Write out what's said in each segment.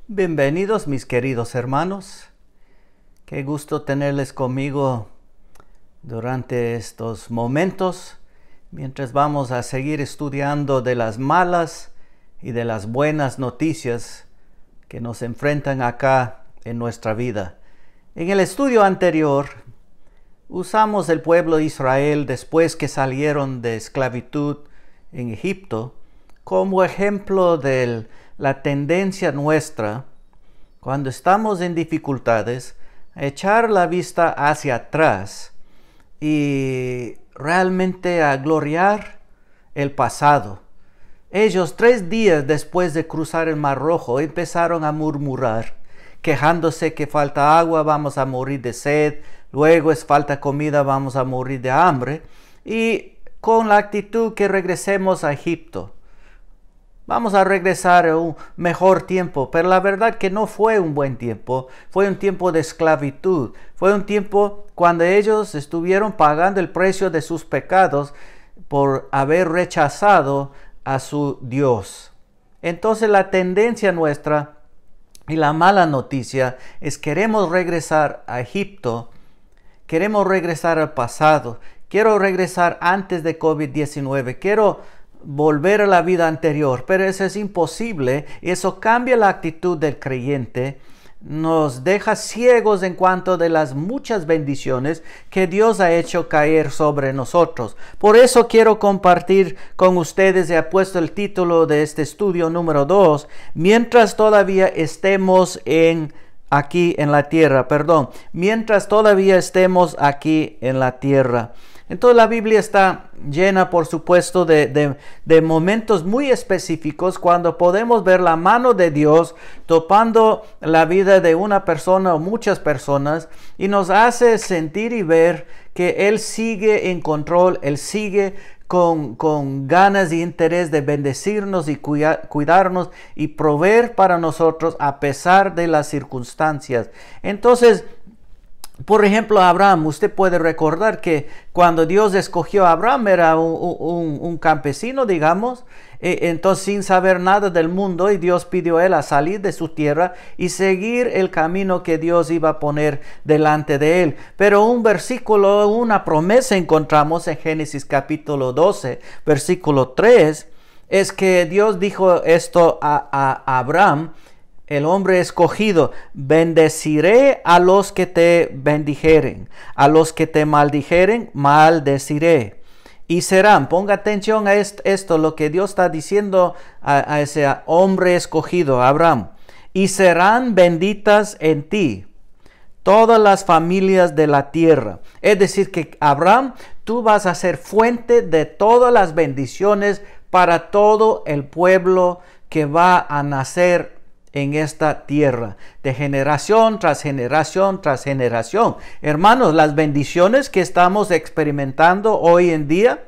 Bienvenidos mis queridos hermanos. Qué gusto tenerles conmigo durante estos momentos, mientras vamos a seguir estudiando de las malas y de las buenas noticias que nos enfrentan acá en nuestra vida. En el estudio anterior, usamos el pueblo de Israel después que salieron de esclavitud en Egipto como ejemplo de la tendencia nuestra, cuando estamos en dificultades, a echar la vista hacia atrás y realmente a gloriar el pasado. Ellos 3 días después de cruzar el Mar Rojo empezaron a murmurar, quejándose que falta agua, vamos a morir de sed, luego es falta comida, vamos a morir de hambre, y con la actitud que regresemos a Egipto. Vamos a regresar a un mejor tiempo, pero la verdad que no fue un buen tiempo, fue un tiempo de esclavitud, fue un tiempo cuando ellos estuvieron pagando el precio de sus pecados por haber rechazado a su Dios. Entonces la tendencia nuestra y la mala noticia es queremos regresar a Egipto, queremos regresar al pasado, quiero regresar antes de COVID-19, quiero volver a la vida anterior, pero eso es imposible y eso cambia la actitud del creyente, nos deja ciegos en cuanto de las muchas bendiciones que Dios ha hecho caer sobre nosotros. Por eso quiero compartir con ustedes, he puesto el título de este estudio número 2, mientras todavía estemos aquí en la tierra, mientras todavía estemos aquí en la tierra. Entonces la Biblia está llena, por supuesto, de momentos muy específicos cuando podemos ver la mano de Dios topando la vida de una persona o muchas personas y nos hace sentir y ver que Él sigue en control, Él sigue con ganas y interés de bendecirnos y cuidarnos y proveer para nosotros a pesar de las circunstancias. Entonces, por ejemplo, Abraham, usted puede recordar que cuando Dios escogió a Abraham era un campesino, digamos, entonces sin saber nada del mundo, y Dios pidió a él a salir de su tierra y seguir el camino que Dios iba a poner delante de él. Pero un versículo, una promesa encontramos en Génesis capítulo 12, versículo 3, es que Dios dijo esto a Abraham, el hombre escogido: bendeciré a los que te bendijeren, a los que te maldijeren, maldeciré. Y serán, ponga atención a esto, lo que Dios está diciendo a ese hombre escogido, Abraham. Y serán benditas en ti todas las familias de la tierra. Es decir que, Abraham, tú vas a ser fuente de todas las bendiciones para todo el pueblo que va a nacer en esta tierra, de generación tras generación tras generación. Hermanos, las bendiciones que estamos experimentando hoy en día,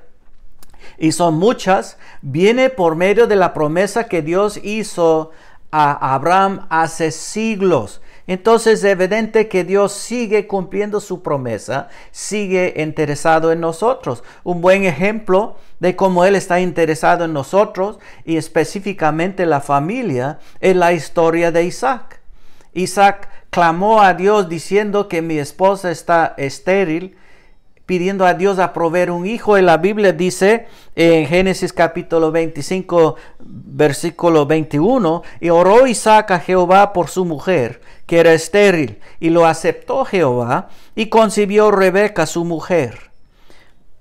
y son muchas, viene por medio de la promesa que Dios hizo a Abraham hace siglos. Entonces es evidente que Dios sigue cumpliendo su promesa, sigue interesado en nosotros. Un buen ejemplo de cómo Él está interesado en nosotros y específicamente la familia es la historia de Isaac. Isaac clamó a Dios diciendo que mi esposa está estéril, pidiendo a Dios a proveer un hijo. Y la Biblia dice en Génesis capítulo 25, versículo 21, y oró Isaac a Jehová por su mujer, que era estéril, y lo aceptó Jehová, y concibió Rebeca su mujer.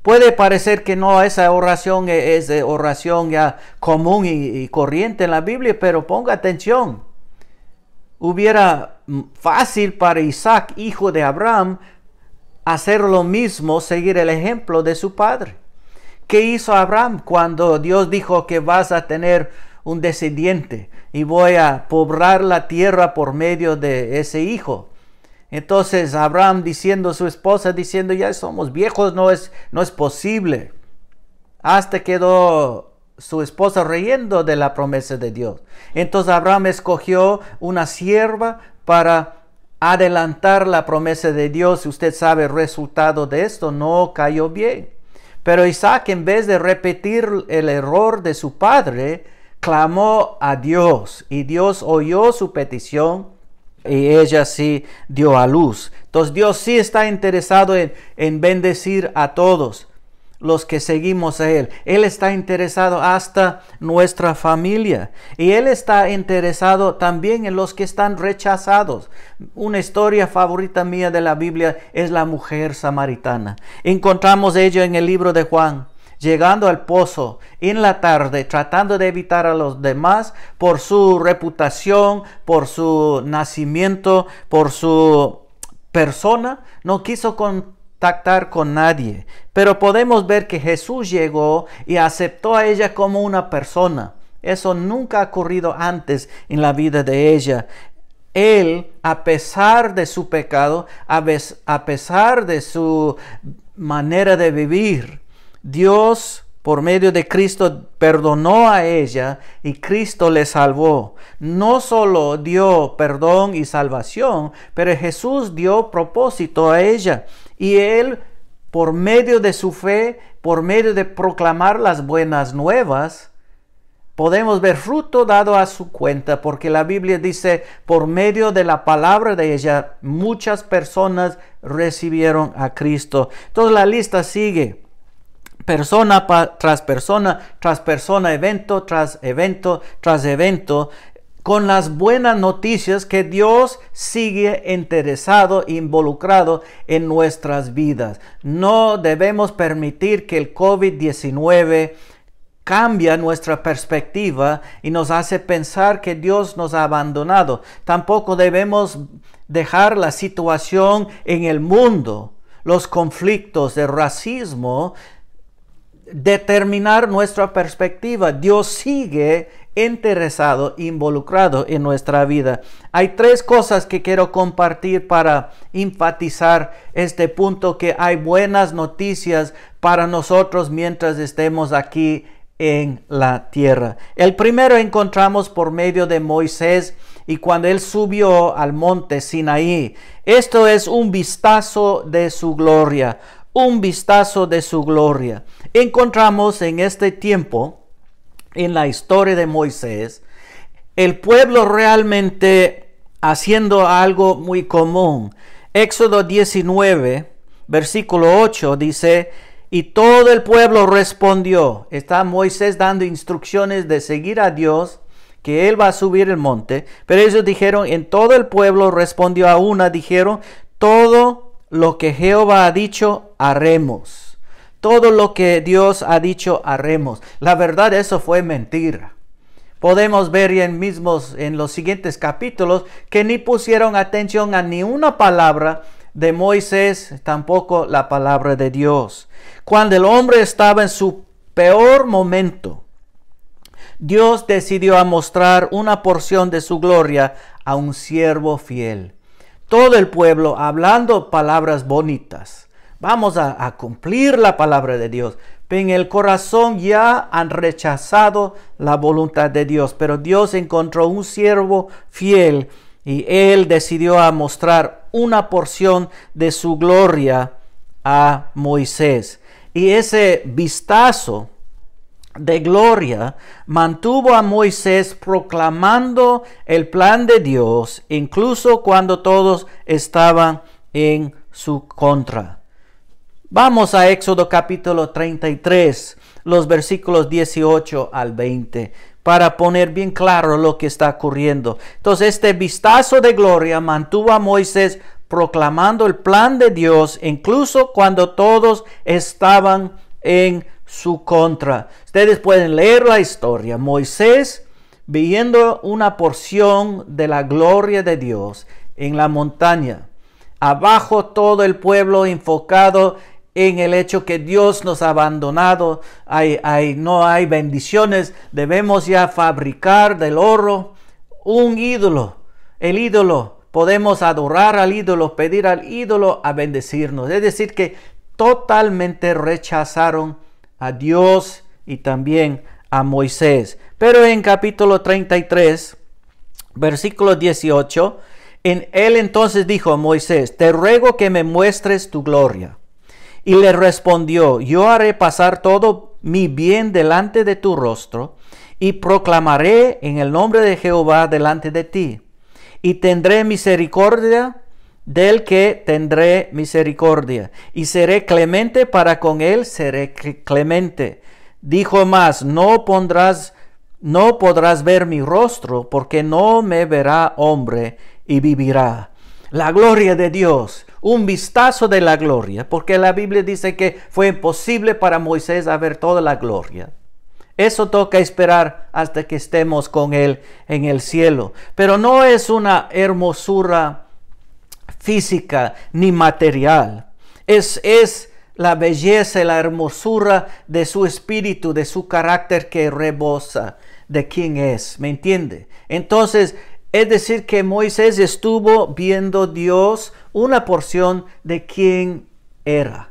Puede parecer que no, esa oración es oración ya común y corriente en la Biblia, pero ponga atención. Hubiera fácil para Isaac, hijo de Abraham, hacer lo mismo, seguir el ejemplo de su padre. ¿Qué hizo Abraham cuando Dios dijo que vas a tener un descendiente y voy a poblar la tierra por medio de ese hijo? Entonces Abraham diciendo, su esposa diciendo, ya somos viejos, no es posible. Hasta quedó su esposa riendo de la promesa de Dios. Entonces Abraham escogió una sierva para adelantar la promesa de Dios. Usted sabe el resultado de esto, no cayó bien. Pero Isaac, en vez de repetir el error de su padre, clamó a Dios y Dios oyó su petición y ella sí dio a luz. Entonces Dios sí está interesado en bendecir a todos los que seguimos a Él. Él está interesado hasta nuestra familia. Y Él está interesado también en los que están rechazados. Una historia favorita mía de la Biblia es la mujer samaritana. Encontramos ella en el libro de Juan, llegando al pozo en la tarde, tratando de evitar a los demás por su reputación, por su nacimiento, por su persona. No quiso contactar con nadie, pero podemos ver que Jesús llegó y aceptó a ella como una persona. Eso nunca ha ocurrido antes en la vida de ella. Él, a pesar de su pecado, a pesar de su manera de vivir, Dios, por medio de Cristo, perdonó a ella y Cristo le salvó. No solo dio perdón y salvación, pero Jesús dio propósito a ella. Y Él, por medio de su fe, por medio de proclamar las buenas nuevas, podemos ver fruto dado a su cuenta, porque la Biblia dice, por medio de la palabra de ella, muchas personas recibieron a Cristo. Entonces la lista sigue. Persona tras persona, evento tras evento, tras evento, con las buenas noticias que Dios sigue interesado, involucrado en nuestras vidas. No debemos permitir que el COVID-19 cambie nuestra perspectiva y nos hace pensar que Dios nos ha abandonado. Tampoco debemos dejar la situación en el mundo, los conflictos, el racismo, determinar nuestra perspectiva. Dios sigue interesado, involucrado en nuestra vida. Hay tres cosas que quiero compartir para enfatizar este punto, que hay buenas noticias para nosotros mientras estemos aquí en la tierra. El primero encontramos por medio de Moisés y cuando él subió al monte Sinaí. Esto es un vistazo de su gloria. Un vistazo de su gloria. Encontramos en este tiempo, en la historia de Moisés, el pueblo realmente haciendo algo muy común. Éxodo 19, versículo 8 dice, y todo el pueblo respondió. Está Moisés dando instrucciones de seguir a Dios, que él va a subir el monte. Pero ellos dijeron, en todo el pueblo respondió a una, dijeron, todo lo que Jehová ha dicho, haremos. Todo lo que Dios ha dicho, haremos. La verdad, eso fue mentira. Podemos ver en los siguientes capítulos que ni pusieron atención a ni una palabra de Moisés, tampoco la palabra de Dios. Cuando el hombre estaba en su peor momento, Dios decidió mostrar una porción de su gloria a un siervo fiel. Todo el pueblo hablando palabras bonitas. Vamos a cumplir la palabra de Dios. Pero en el corazón ya han rechazado la voluntad de Dios. Pero Dios encontró un siervo fiel y él decidió mostrar una porción de su gloria a Moisés. Y ese vistazo de gloria mantuvo a Moisés proclamando el plan de Dios, incluso cuando todos estaban en su contra. Vamos a Éxodo capítulo 33, los versículos 18 al 20, para poner bien claro lo que está ocurriendo. Entonces, este vistazo de gloria mantuvo a Moisés proclamando el plan de Dios, incluso cuando todos estaban en su contra. Ustedes pueden leer la historia. Moisés viendo una porción de la gloria de Dios en la montaña. Abajo todo el pueblo enfocado en el hecho que Dios nos ha abandonado. No hay bendiciones. Debemos ya fabricar del oro un ídolo. El ídolo. Podemos adorar al ídolo, pedir al ídolo a bendecirnos. Es decir, que totalmente rechazaron a Dios y también a Moisés. Pero en capítulo 33, versículo 18, él entonces dijo a Moisés, te ruego que me muestres tu gloria. Y le respondió, yo haré pasar todo mi bien delante de tu rostro, y proclamaré en el nombre de Jehová delante de ti. Y tendré misericordia del que tendré misericordia, y seré clemente para con él, seré clemente. Dijo más, no podrás ver mi rostro, porque no me verá hombre y vivirá. La gloria de Dios, un vistazo de la gloria, porque la Biblia dice que fue imposible para Moisés ver toda la gloria. Eso toca esperar hasta que estemos con él en el cielo. Pero no es una hermosura física ni material. Es la belleza y la hermosura de su espíritu, de su carácter que rebosa de quién es. ¿Me entiende? Entonces, es decir que Moisés estuvo viendo Dios una porción de quién era.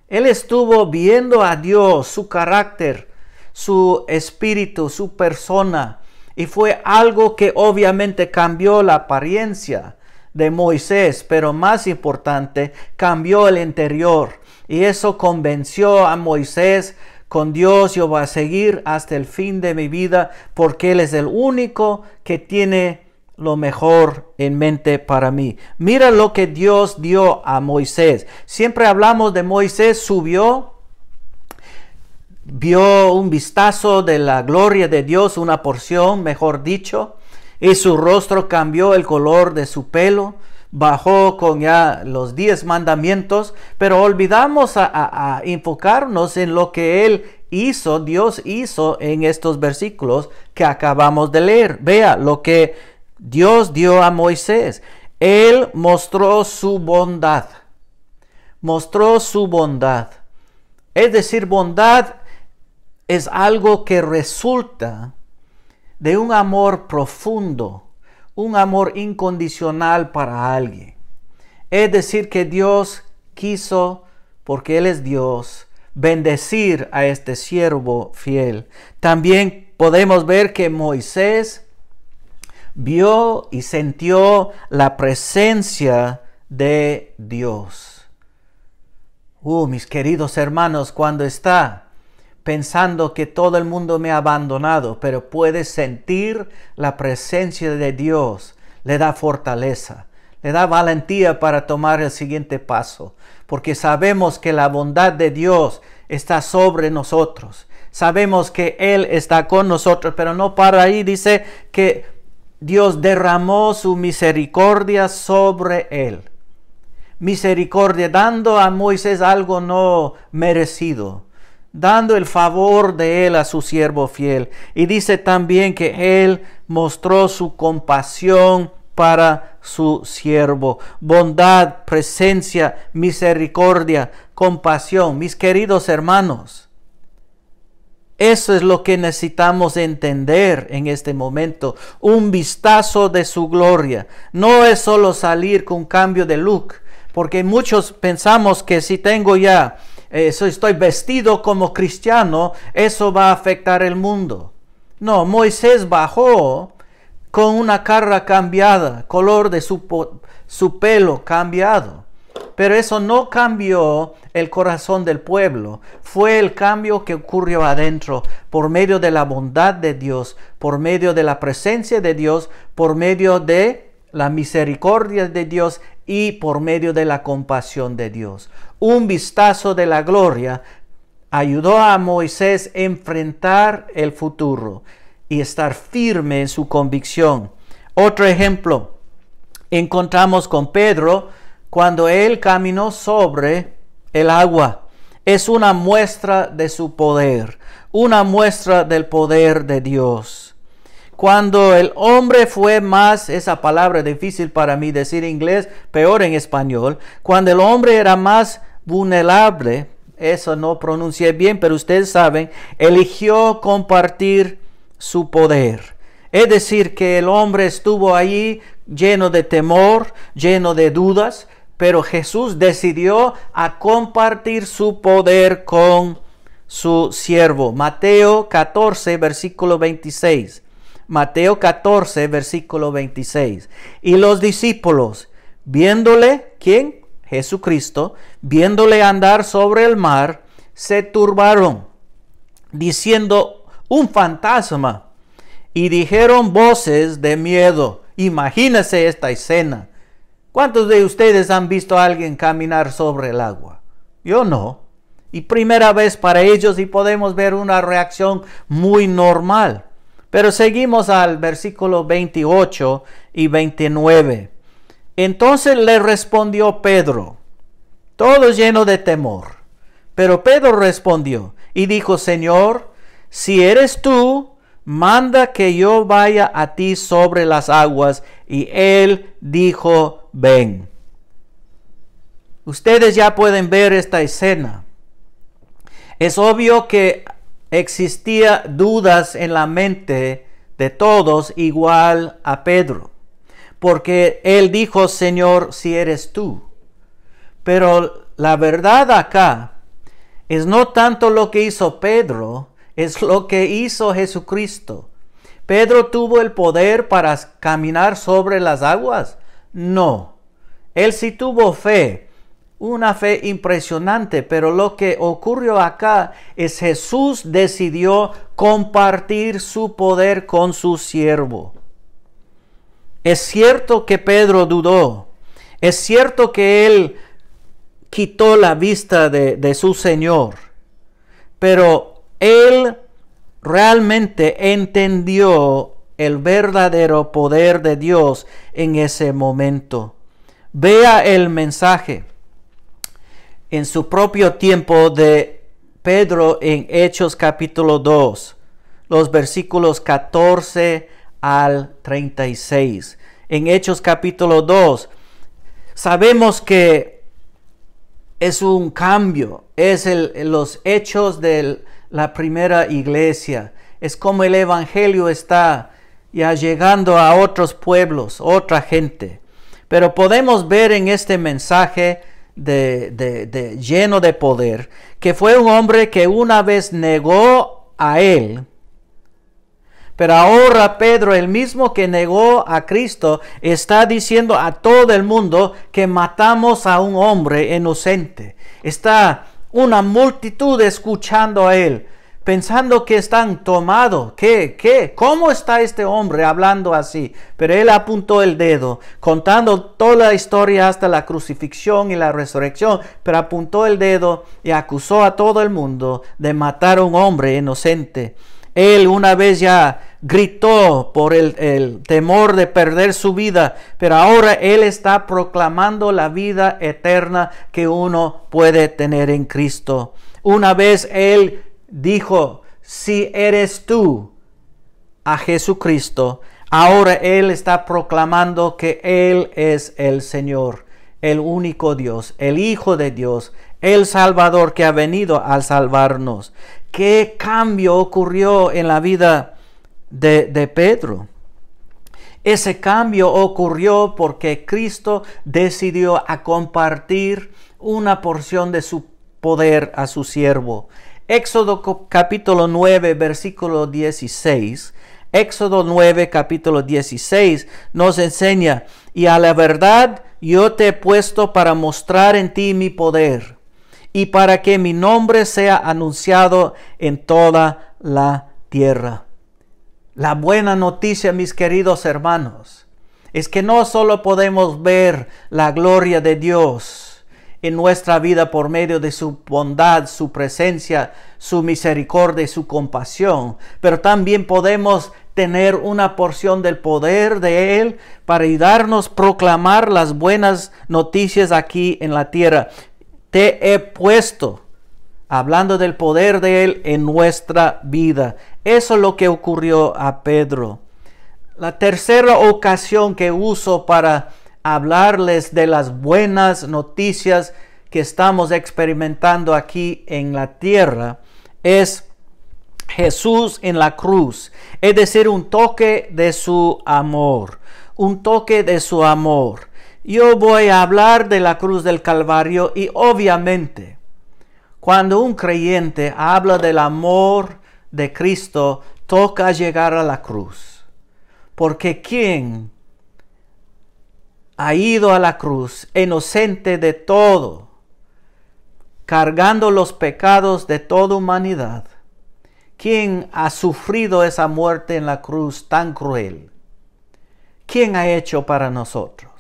Él estuvo viendo a Dios, su carácter, su espíritu, su persona. Y fue algo que obviamente cambió la apariencia de Moisés, pero más importante, cambió el interior. Y eso convenció a Moisés: con Dios yo voy a seguir hasta el fin de mi vida, porque Él es el único que tiene lo mejor en mente para mí. Mira lo que Dios dio a Moisés. Siempre hablamos de Moisés, subió, vio un vistazo de la gloria de Dios, una porción, mejor dicho, y su rostro cambió el color de su pelo, bajó con ya los 10 mandamientos, pero olvidamos a enfocarnos en lo que Él hizo, Dios hizo en estos versículos que acabamos de leer. Vea lo que Dios dio a Moisés. Él mostró su bondad. Mostró su bondad. Es decir, bondad es algo que resulta de un amor profundo, un amor incondicional para alguien. Es decir, que Dios quiso, porque Él es Dios, bendecir a este siervo fiel. También podemos ver que Moisés vio y sintió la presencia de Dios. Mis queridos hermanos, cuando está pensando que todo el mundo me ha abandonado, pero puede sentir la presencia de Dios, le da fortaleza, le da valentía para tomar el siguiente paso, porque sabemos que la bondad de Dios está sobre nosotros. Sabemos que Él está con nosotros, pero no para ahí. Dice que Dios derramó su misericordia sobre él. Misericordia, dando a Moisés algo no merecido, dando el favor de él a su siervo fiel. Y dice también que él mostró su compasión para su siervo. Bondad, presencia, misericordia, compasión. Mis queridos hermanos, eso es lo que necesitamos entender en este momento. Un vistazo de su gloria. No es solo salir con un cambio de look, porque muchos pensamos que si tengo ya, estoy vestido como cristiano, eso va a afectar el mundo. No, Moisés bajó con una cara cambiada, color de su pelo cambiado. Pero eso no cambió el corazón del pueblo. Fue el cambio que ocurrió adentro por medio de la bondad de Dios, por medio de la presencia de Dios, por medio de la misericordia de Dios y por medio de la compasión de Dios. Un vistazo de la gloria ayudó a Moisés a enfrentar el futuro y estar firme en su convicción. Otro ejemplo encontramos con Pedro cuando él caminó sobre el agua. Es una muestra de su poder, una muestra del poder de Dios. Cuando el hombre fue más, esa palabra difícil para mí decir en inglés, peor en español, cuando el hombre era más vulnerable, eso no pronuncié bien, pero ustedes saben, eligió compartir su poder. Es decir, que el hombre estuvo allí lleno de temor, lleno de dudas, pero Jesús decidió a compartir su poder con su siervo. Mateo 14, versículo 26. Mateo 14, versículo 26. Y los discípulos, viéndole, ¿quién? Jesucristo, viéndole andar sobre el mar, se turbaron, diciendo un fantasma. Y dijeron voces de miedo. Imagínense esta escena. ¿Cuántos de ustedes han visto a alguien caminar sobre el agua? Yo no. Y primera vez para ellos, y podemos ver una reacción muy normal. Pero seguimos al versículo 28 y 29. Entonces le respondió Pedro, todo lleno de temor. Pero Pedro respondió y dijo, Señor, si eres tú, manda que yo vaya a ti sobre las aguas. Y él dijo, ven. Ustedes ya pueden ver esta escena. Es obvio que existía dudas en la mente de todos, igual a Pedro, porque él dijo, Señor, si eres tú. Pero la verdad acá es no tanto lo que hizo Pedro, es lo que hizo Jesucristo. ¿Pedro tuvo el poder para caminar sobre las aguas? No. Él sí tuvo fe, una fe impresionante, pero lo que ocurrió acá es Jesús decidió compartir su poder con su siervo. Es cierto que Pedro dudó, es cierto que él quitó la vista de su Señor, pero él realmente entendió el verdadero poder de Dios en ese momento. Vea el mensaje en su propio tiempo de Pedro en Hechos capítulo 2, los versículos 14 al 36. En Hechos capítulo 2, sabemos que es un cambio, es los hechos de la primera iglesia. Es como el evangelio está ya llegando a otros pueblos, otra gente. Pero podemos ver en este mensaje lleno de poder, que fue un hombre que una vez negó a él, pero ahora Pedro, el mismo que negó a Cristo, está diciendo a todo el mundo que matamos a un hombre inocente. Está una multitud escuchando a él, pensando que están tomados. ¿Qué? ¿Cómo está este hombre hablando así? Pero él apuntó el dedo, contando toda la historia hasta la crucifixión y la resurrección, pero apuntó el dedo y acusó a todo el mundo de matar a un hombre inocente. Él una vez ya gritó por el temor de perder su vida, pero ahora él está proclamando la vida eterna que uno puede tener en Cristo. Una vez él dijo, si eres tú, a Jesucristo. Ahora él está proclamando que él es el Señor, el único Dios, el Hijo de Dios, el Salvador que ha venido a salvarnos. ¿Qué cambio ocurrió en la vida de Pedro? Ese cambio ocurrió porque Cristo decidió a compartir una porción de su poder a su siervo. Éxodo capítulo 9, versículo 16. Éxodo 9, capítulo 16 nos enseña, y a la verdad yo te he puesto para mostrar en ti mi poder, y para que mi nombre sea anunciado en toda la tierra. La buena noticia, mis queridos hermanos, es que no solo podemos ver la gloria de Dios en nuestra vida por medio de su bondad, su presencia, su misericordia y su compasión, pero también podemos tener una porción del poder de Él para ayudarnos a proclamar las buenas noticias aquí en la tierra. Te he puesto, hablando del poder de Él en nuestra vida. Eso es lo que ocurrió a Pedro. La tercera ocasión que uso para hablarles de las buenas noticias que estamos experimentando aquí en la tierra es Jesús en la cruz. Es decir, un toque de su amor. Un toque de su amor. Yo voy a hablar de la cruz del Calvario y obviamente cuando un creyente habla del amor de Cristo, toca llegar a la cruz. Porque ¿quién ha ido a la cruz inocente de todo, cargando los pecados de toda humanidad? ¿Quién ha sufrido esa muerte en la cruz tan cruel? ¿Quién ha hecho para nosotros?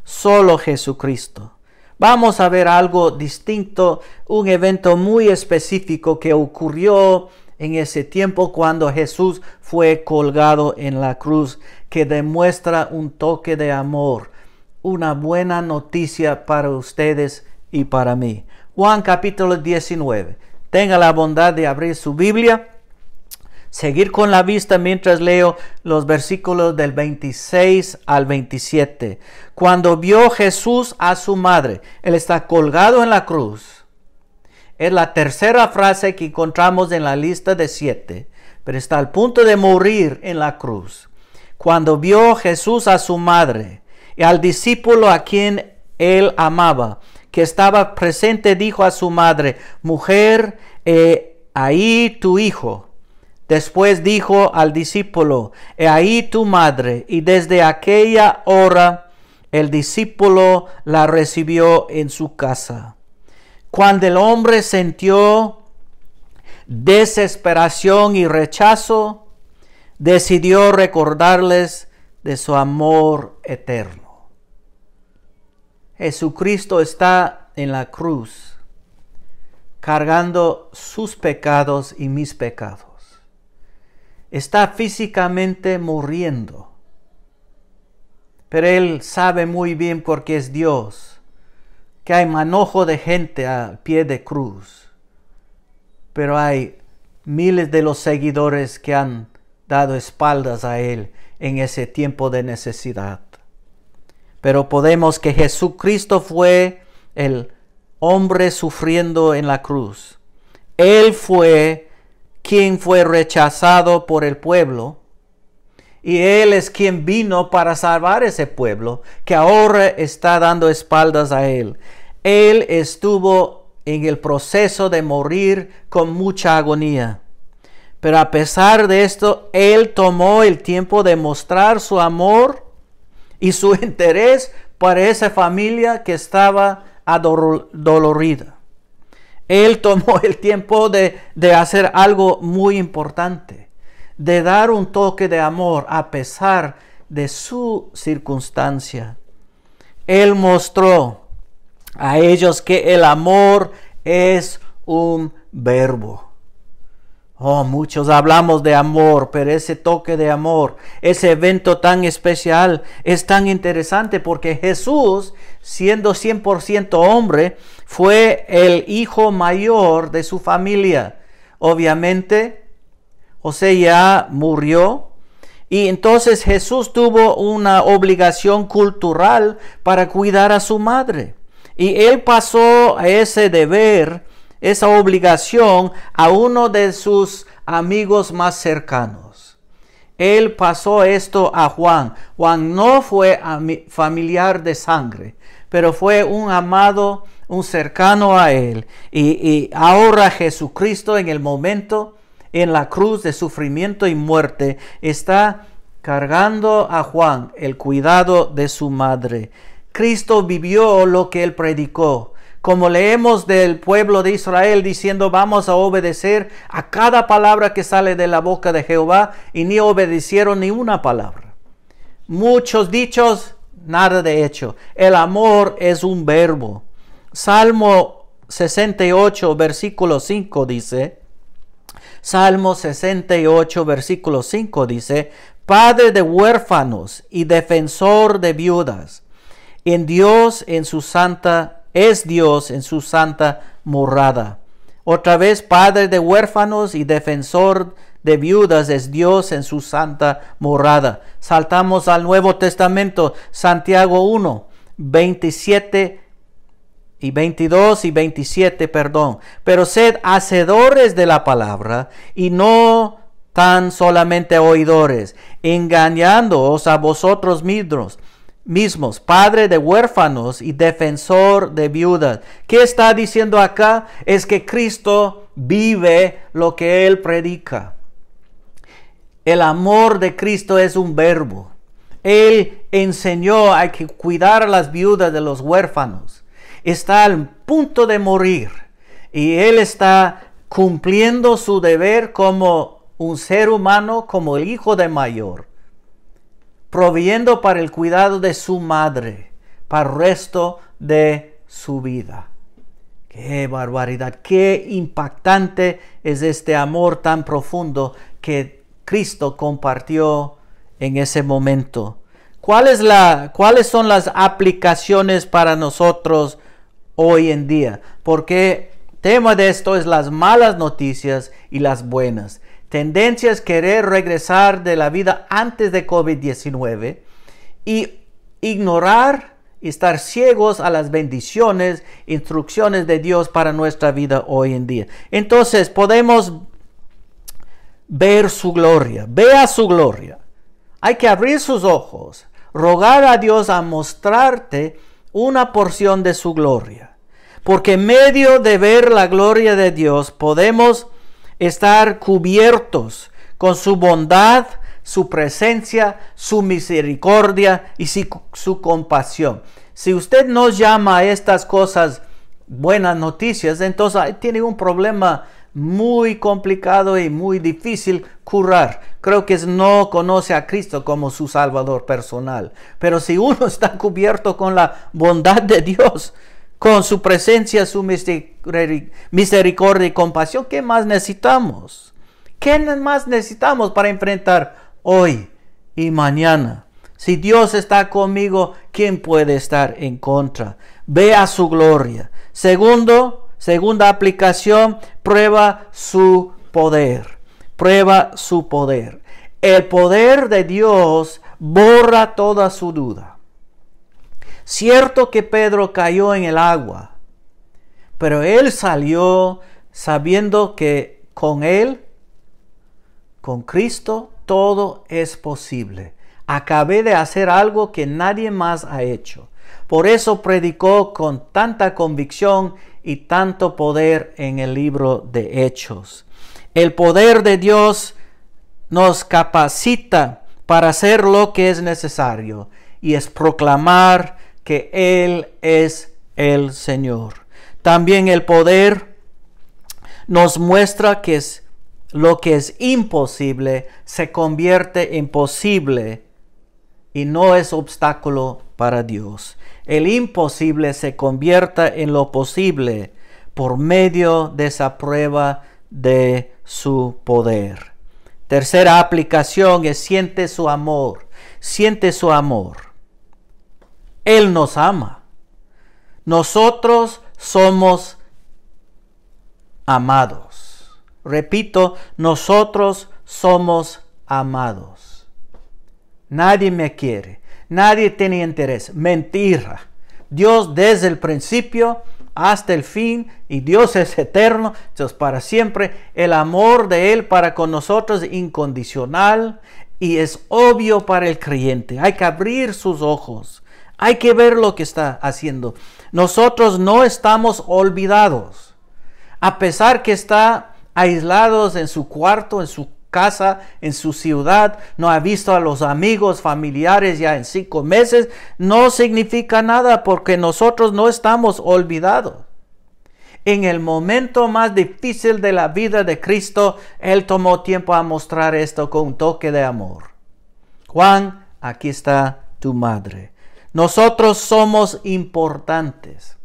Solo Jesucristo. Vamos a ver algo distinto, un evento muy específico que ocurrió en ese tiempo cuando Jesús fue colgado en la cruz, que demuestra un toque de amor, una buena noticia para ustedes y para mí. Juan capítulo 19. Tenga la bondad de abrir su Biblia, seguir con la vista mientras leo los versículos del 26 al 27. Cuando vio Jesús a su madre, él está colgado en la cruz. Es la tercera frase que encontramos en la lista de 7, pero está al punto de morir en la cruz. Cuando vio Jesús a su madre y al discípulo a quien él amaba, que estaba presente, dijo a su madre: mujer, ahí tu hijo. Después dijo al discípulo: he ahí tu madre. Y desde aquella hora el discípulo la recibió en su casa. Cuando el hombre sintió desesperación y rechazo, decidió recordarles de su amor eterno. Jesucristo está en la cruz, cargando sus pecados y mis pecados. Está físicamente muriendo, pero Él sabe muy bien, porque es Dios, que hay manojo de gente al pie de cruz, pero hay miles de los seguidores que han dado espaldas a Él en ese tiempo de necesidad. Pero podemos que Jesucristo fue el hombre sufriendo en la cruz. Él fue quien fue rechazado por el pueblo, y Él es quien vino para salvar ese pueblo que ahora está dando espaldas a Él. Él estuvo en el proceso de morir con mucha agonía, pero a pesar de esto, Él tomó el tiempo de mostrar su amor y su interés para esa familia que estaba adolorida. Él tomó el tiempo de hacer algo muy importante, de dar un toque de amor a pesar de su circunstancia. Él mostró a ellos que el amor es un verbo. Muchos hablamos de amor, pero ese toque de amor, ese evento tan especial, es tan interesante porque Jesús, siendo 100% hombre, fue el hijo mayor de su familia. Obviamente, José ya murió, y entonces Jesús tuvo una obligación cultural para cuidar a su madre. Y Él pasó a ese deber, esa obligación, a uno de sus amigos más cercanos. Él pasó esto a Juan. Juan no fue familiar de sangre, pero fue un amado, un cercano a Él. Y ahora Jesucristo, en el momento, en la cruz de sufrimiento y muerte, está cargando a Juan el cuidado de su madre. Cristo vivió lo que Él predicó. Como leemos del pueblo de Israel diciendo: vamos a obedecer a cada palabra que sale de la boca de Jehová, y ni obedecieron ni una palabra. Muchos dichos, nada de hecho. El amor es un verbo. Salmo 68, versículo 5 dice, Salmo 68, versículo 5 dice: Padre de huérfanos y defensor de viudas, es Dios en su santa morada. Otra vez, Padre de huérfanos y defensor de viudas es Dios en su santa morada. Saltamos al Nuevo Testamento, Santiago 1, 27 y 22 y 27, perdón. Pero sed hacedores de la palabra y no tan solamente oidores, engañándoos a vosotros mismos, padre de huérfanos y defensor de viudas. ¿Qué está diciendo acá? Es que Cristo vive lo que Él predica. El amor de Cristo es un verbo. Él enseñó a que cuidar a las viudas de los huérfanos. Está al punto de morir y Él está cumpliendo su deber como un ser humano como el hijo de mayor, proveyendo para el cuidado de su madre, para el resto de su vida. ¡Qué barbaridad! ¡Qué impactante es este amor tan profundo que Cristo compartió en ese momento! ¿Cuáles son las aplicaciones para nosotros hoy en día? Porque el tema de esto es las malas noticias y las buenas. Tendencias querer regresar de la vida antes de COVID-19 y ignorar y estar ciegos a las bendiciones, instrucciones de Dios para nuestra vida hoy en día. Entonces podemos ver su gloria. Vea su gloria. Hay que abrir sus ojos, rogar a Dios a mostrarte una porción de su gloria. Porque en medio de ver la gloria de Dios podemos estar cubiertos con su bondad, su presencia, su misericordia y su compasión. Si usted no llama a estas cosas buenas noticias, entonces tiene un problema muy complicado y muy difícil curar. Creo que no conoce a Cristo como su Salvador personal. Pero si uno está cubierto con la bondad de Dios, con su presencia, su misericordia y compasión, ¿qué más necesitamos? ¿Qué más necesitamos para enfrentar hoy y mañana? Si Dios está conmigo, ¿quién puede estar en contra? Vea su gloria. Segunda aplicación, prueba su poder. Prueba su poder. El poder de Dios borra toda su duda. Cierto que Pedro cayó en el agua, pero él salió sabiendo que con él, con Cristo, todo es posible. Acabé de hacer algo que nadie más ha hecho. Por eso predicó con tanta convicción y tanto poder en el libro de Hechos. El poder de Dios nos capacita para hacer lo que es necesario, y es proclamar que Él es el Señor. También el poder nos muestra que lo que es imposible se convierte en posible y no es obstáculo para Dios. El imposible se convierta en lo posible por medio de esa prueba de su poder. Tercera aplicación es siente su amor. Siente su amor. Él nos ama. Nosotros somos amados. Repito, nosotros somos amados. Nadie me quiere. Nadie tiene interés. Mentira. Dios desde el principio hasta el fin, y Dios es eterno, entonces para siempre. El amor de Él para con nosotros es incondicional y es obvio para el creyente. Hay que abrir sus ojos. Hay que ver lo que está haciendo. Nosotros no estamos olvidados. A pesar que está aislados en su cuarto, en su casa, en su ciudad, no ha visto a los amigos, familiares ya en 5 meses, no significa nada porque nosotros no estamos olvidados. En el momento más difícil de la vida de Cristo, Él tomó tiempo a mostrar esto con un toque de amor. Juan, aquí está tu madre. Nosotros somos importantes.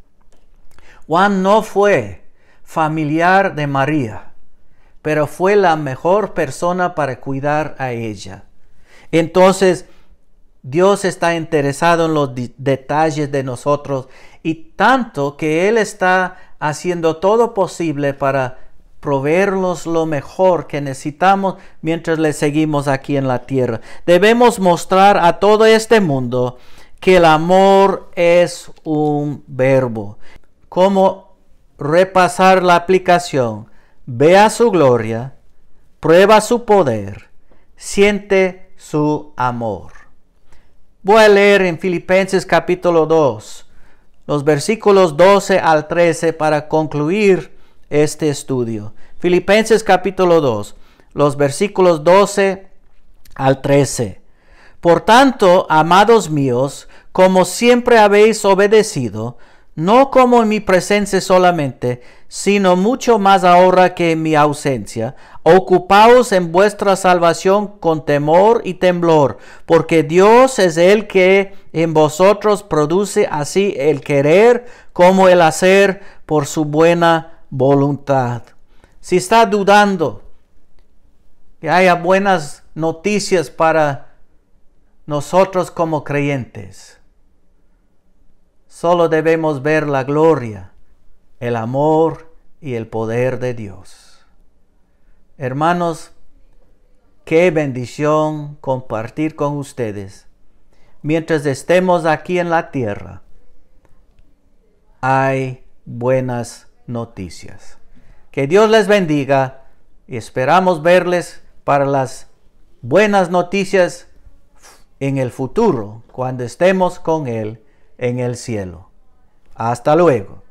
Juan no fue familiar de María, pero fue la mejor persona para cuidar a ella. Entonces, Dios está interesado en los detalles de nosotros, y tanto que Él está haciendo todo posible para proveernos lo mejor que necesitamos mientras le seguimos aquí en la tierra. Debemos mostrar a todo este mundo que el amor es un verbo. ¿Cómo repasar la aplicación? Vea su gloria, prueba su poder, siente su amor. Voy a leer en Filipenses capítulo 2, los versículos 12 al 13 para concluir este estudio. Filipenses capítulo 2, los versículos 12 al 13. Por tanto, amados míos, como siempre habéis obedecido, no como en mi presencia solamente, sino mucho más ahora que en mi ausencia. Ocupaos en vuestra salvación con temor y temblor, porque Dios es el que en vosotros produce así el querer como el hacer por su buena voluntad. Si está dudando que haya buenas noticias para nosotros como creyentes, solo debemos ver la gloria, el amor y el poder de Dios. Hermanos, qué bendición compartir con ustedes. Mientras estemos aquí en la tierra, hay buenas noticias. Que Dios les bendiga y esperamos verles para las buenas noticias en el futuro, cuando estemos con Él en el cielo. Hasta luego.